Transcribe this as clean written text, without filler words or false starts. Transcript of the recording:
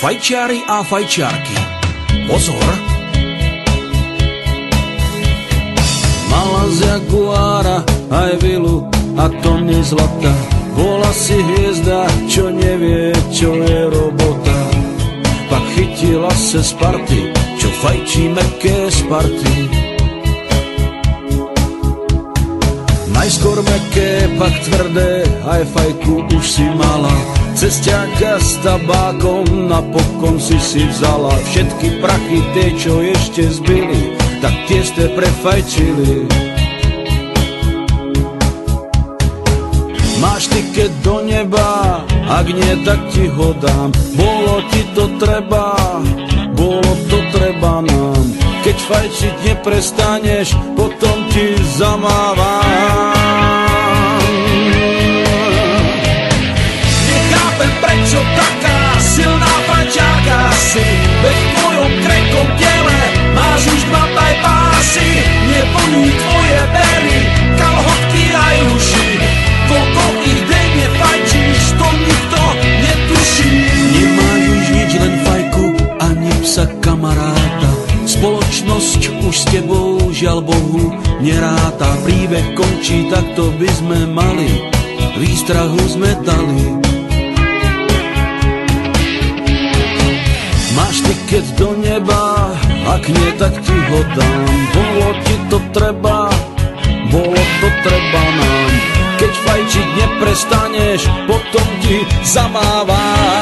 Fajčiari a fajčiarky, pozor! Mala z Jaguára aj vilu a to nie zlata. Bola si hviezda, čo nevie, čo je robota. Pak chytila se z party, čo fajčí mäkké Sparty. Najskôr mäkké, pak tvrdé, aj fajku už si mala. Cesťáka s tabákom napokon si vzala. Všetky prachy, tie, čo ešte zbyli, tak tie ste prefajčili. Máš tiket do neba, ak nie, tak ti ho dám. Bolo ti to treba nám. Keď fajčiť neprestaneš, potom ti zamávam. Nechápem, prečo taká silná fajčiarka si. Veď v tvojom krehkom tele máš už dva bypassy. Neplní tvoje berry, kalhotky aj uši. Koľko ich denne fajčíš, to nikto netuší. Nemáš už nič, len fajku ani psa kamaráta. Spoločnosť už s tebou, žiaľ Bohu, neráta. Príbeh končí, tak to by sme mali, výstrahu sme dali. Máš tiket do neba, ak nie, tak ti ho dám. Bolo ti to treba nám. Keď fajčiť neprestaneš, potom ti zamávam.